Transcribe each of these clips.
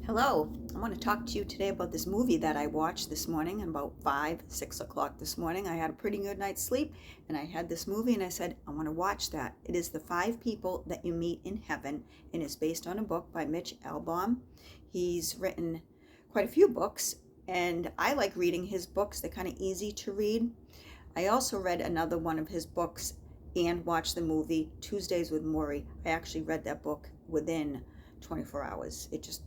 Hello, I want to talk to you today about this movie that I watched this morning at about 6 o'clock this morning. I had a pretty good night's sleep and I had this movie and I said, I want to watch that. It is The Five People That You Meet in Heaven and is based on a book by Mitch Albom. He's written quite a few books and I like reading his books. They're kind of easy to read. I also read another one of his books and watched the movie Tuesdays with Morrie. I actually read that book within 24 hours. It just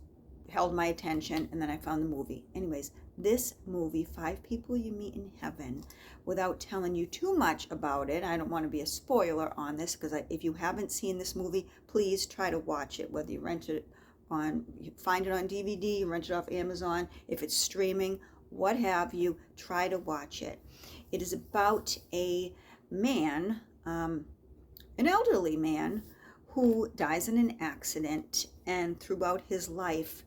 held my attention, and then I found the movie. Anyways, this movie, Five People You Meet in Heaven, without telling you too much about it, I don't want to be a spoiler on this, because if you haven't seen this movie, please try to watch it, whether you rent it on, you find it on DVD, rent it off Amazon, if it's streaming, what have you, try to watch it. It is about a man, an elderly man, who dies in an accident, and throughout his life,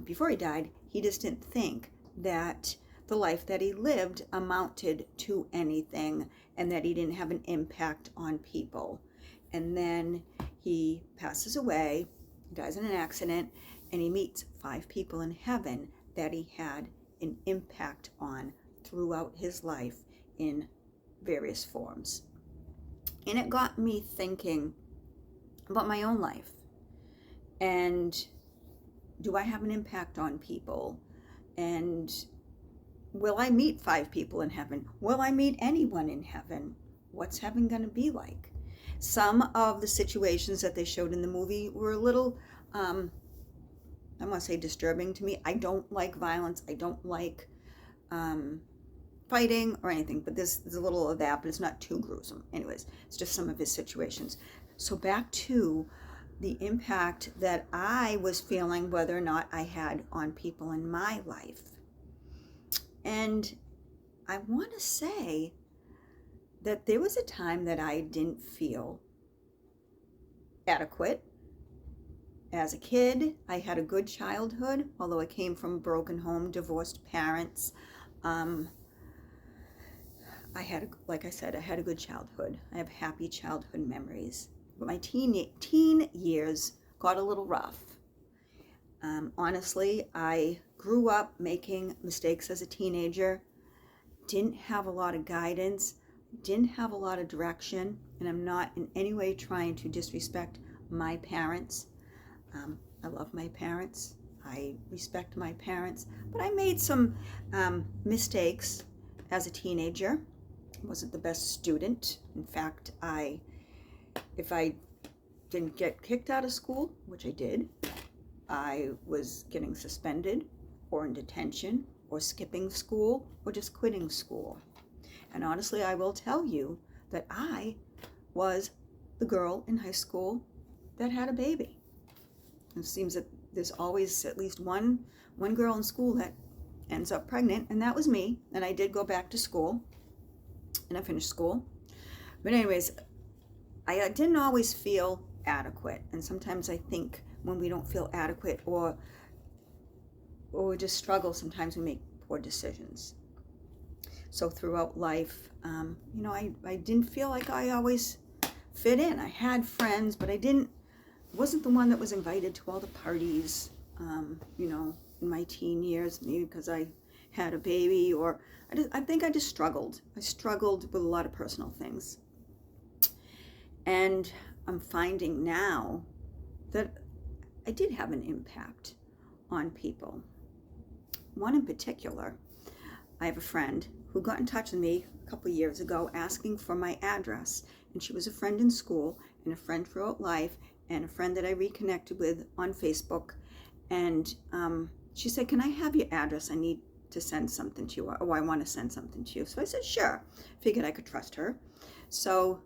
before he died, he just didn't think that the life that he lived amounted to anything and that he didn't have an impact on people. And then he passes away, dies in an accident, and he meets five people in heaven that he had an impact on throughout his life in various forms. And it got me thinking about my own life. And do I have an impact on people? And will I meet five people in heaven? Will I meet anyone in heaven? What's heaven going to be like? Some of the situations that they showed in the movie were a little, I want to say disturbing to me. I don't like violence. I don't like fighting or anything, but there's a little of that, but it's not too gruesome. Anyways, it's just some of his situations. So back to the impact that I was feeling, whether or not I had on people in my life. And I want to say that there was a time that I didn't feel adequate. As a kid, I had a good childhood, although I came from a broken home, divorced parents. I had, like I said, I had a good childhood. I have happy childhood memories. But my teen years got a little rough. Honestly, I grew up making mistakes as a teenager, didn't have a lot of guidance, didn't have a lot of direction, and I'm not in any way trying to disrespect my parents. I love my parents. I respect my parents, but I made some mistakes as a teenager. I wasn't the best student. In fact, if I didn't get kicked out of school, which I did, I was getting suspended or in detention or skipping school or just quitting school. And honestly, I will tell you that I was the girl in high school that had a baby. It seems that there's always at least one girl in school that ends up pregnant, and that was me. And I did go back to school, and I finished school. But anyways, I didn't always feel adequate, and sometimes I think when we don't feel adequate or we just struggle, sometimes we make poor decisions. So throughout life, I didn't feel like I always fit in. I had friends, but I wasn't the one that was invited to all the parties, in my teen years, maybe because I had a baby, or I think I just struggled. I struggled with a lot of personal things. And I'm finding now that I did have an impact on people. One in particular, I have a friend who got in touch with me a couple of years ago asking for my address. And she was a friend in school and a friend throughout life and a friend that I reconnected with on Facebook. And she said, "Can I have your address? I need to send something to you, or I want to send something to you." So I said, "Sure." Figured I could trust her. So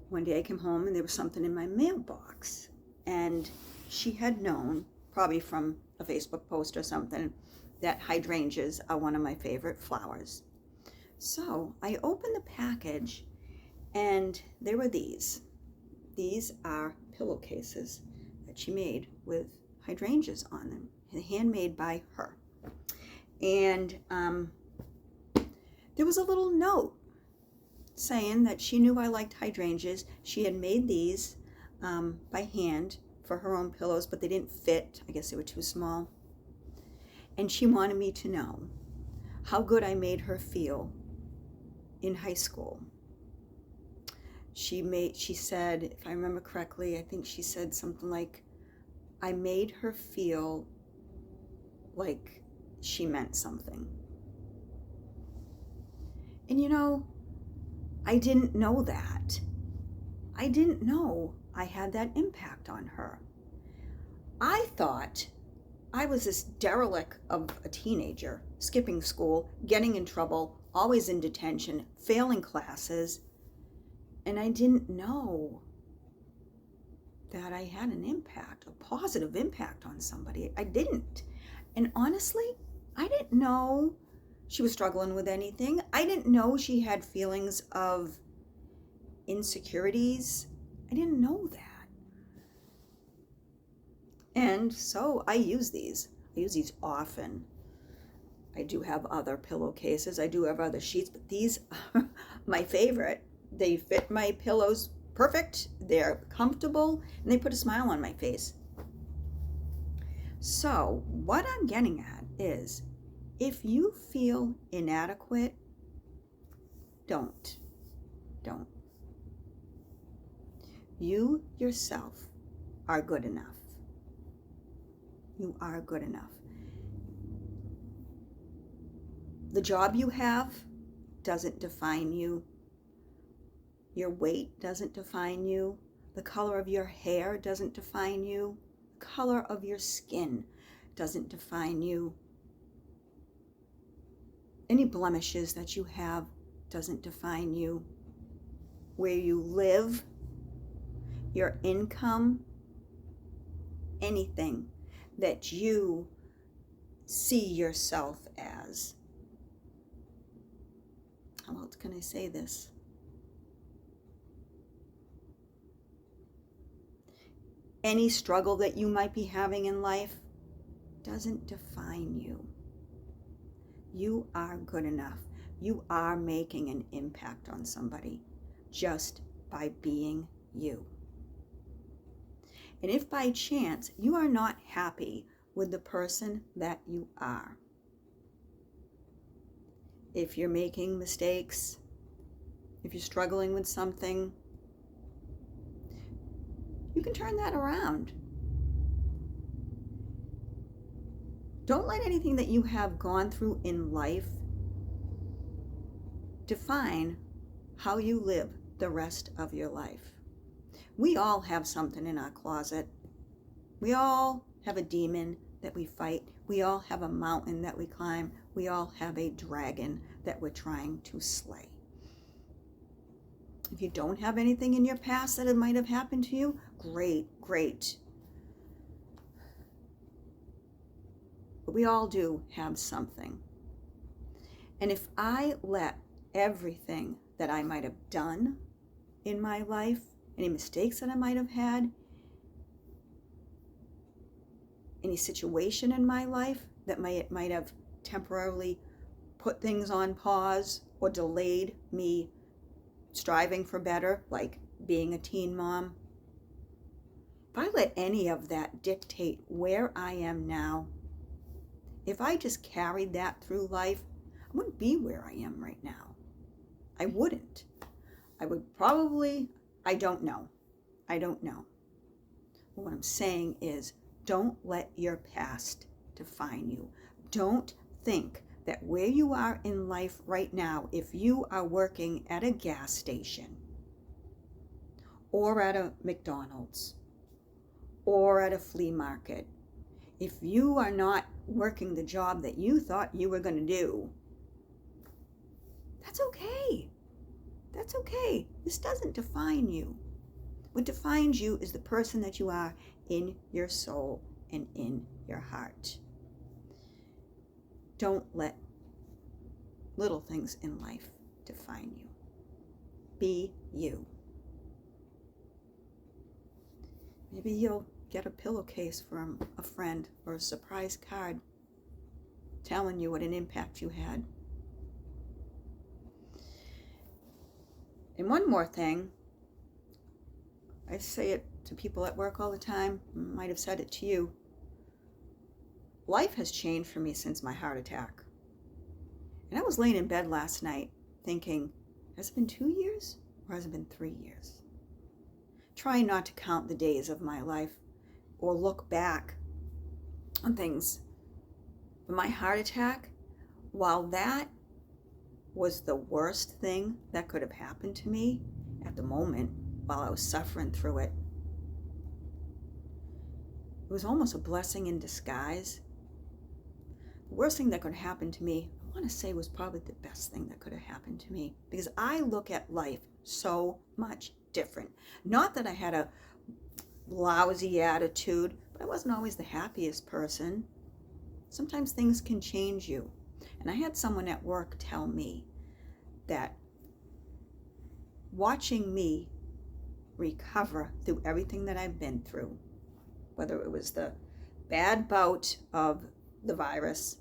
one day I came home and there was something in my mailbox, and she had known, probably from a Facebook post or something, that hydrangeas are one of my favorite flowers. So I opened the package and there were these. These are pillowcases that she made with hydrangeas on them, handmade by her. And there was a little note saying that she knew I liked hydrangeas. She had made these by hand for her own pillows, but they didn't fit. I guess they were too small. And she wanted me to know how good I made her feel in high school. She said, if I remember correctly, I think she said something like, I made her feel like she meant something. And you know, I didn't know that. I didn't know I had that impact on her. I thought I was this derelict of a teenager, skipping school, getting in trouble, always in detention, failing classes, and I didn't know that I had an impact, a positive impact on somebody. I didn't. And honestly, I didn't know she was struggling with anything. I didn't know she had feelings of insecurities. I didn't know that. And so I use these. I use these often. I do have other pillowcases. I do have other sheets, but these are my favorite. They fit my pillows perfect. They're comfortable, and they put a smile on my face. So what I'm getting at is, if you feel inadequate, don't. You yourself are good enough. You are good enough. The job you have doesn't define you. Your weight doesn't define you. The color of your hair doesn't define you. The color of your skin doesn't define you. Any blemishes that you have doesn't define you. Where you live, your income, anything that you see yourself as. How else can I say this? Any struggle that you might be having in life doesn't define you. You are good enough. You are making an impact on somebody just by being you. And if by chance you are not happy with the person that you are, if you're making mistakes, if you're struggling with something, you can turn that around. Don't let anything that you have gone through in life define how you live the rest of your life. We all have something in our closet. We all have a demon that we fight. We all have a mountain that we climb. We all have a dragon that we're trying to slay. If you don't have anything in your past that it might have happened to you, great. But we all do have something. And if I let everything that I might have done in my life, any mistakes that I might have had, any situation in my life that might have temporarily put things on pause or delayed me striving for better, like being a teen mom, if I let any of that dictate where I am now, if I just carried that through life, I wouldn't be where I am right now. I wouldn't. I would probably, I don't know. But what I'm saying is, don't let your past define you. Don't think that where you are in life right now, if you are working at a gas station or at a McDonald's or at a flea market, if you are not working the job that you thought you were going to do, that's okay. That's okay. This doesn't define you. What defines you is the person that you are in your soul and in your heart. Don't let little things in life define you. Be you. Maybe you'll get a pillowcase from a friend or a surprise card telling you what an impact you had. And one more thing, I say it to people at work all the time. Might have said it to you. Life has changed for me since my heart attack. And I was laying in bed last night thinking, has it been 2 years or has it been 3 years? Trying not to count the days of my life or look back on things. But my heart attack, while that was the worst thing that could have happened to me at the moment while I was suffering through it, it was almost a blessing in disguise. The worst thing that could happen to me, I want to say, was probably the best thing that could have happened to me, because I look at life so much different. Not that I had a lousy attitude, but I wasn't always the happiest person. Sometimes things can change you. And I had someone at work tell me that watching me recover through everything that I've been through, whether it was the bad bout of the virus,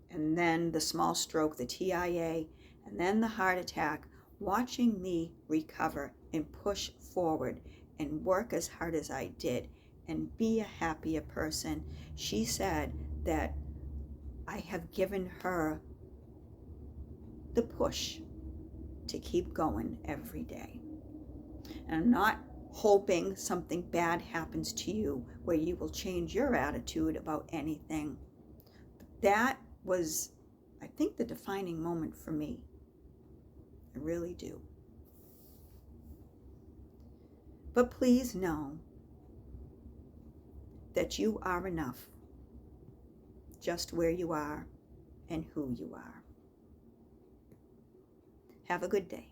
and then the small stroke, the TIA, and then the heart attack, watching me recover and push forward and work as hard as I did and be a happier person, she said that I have given her the push to keep going every day. And I'm not hoping something bad happens to you where you will change your attitude about anything. That was, I think, the defining moment for me. I really do. But please know that you are enough, just where you are and who you are. Have a good day.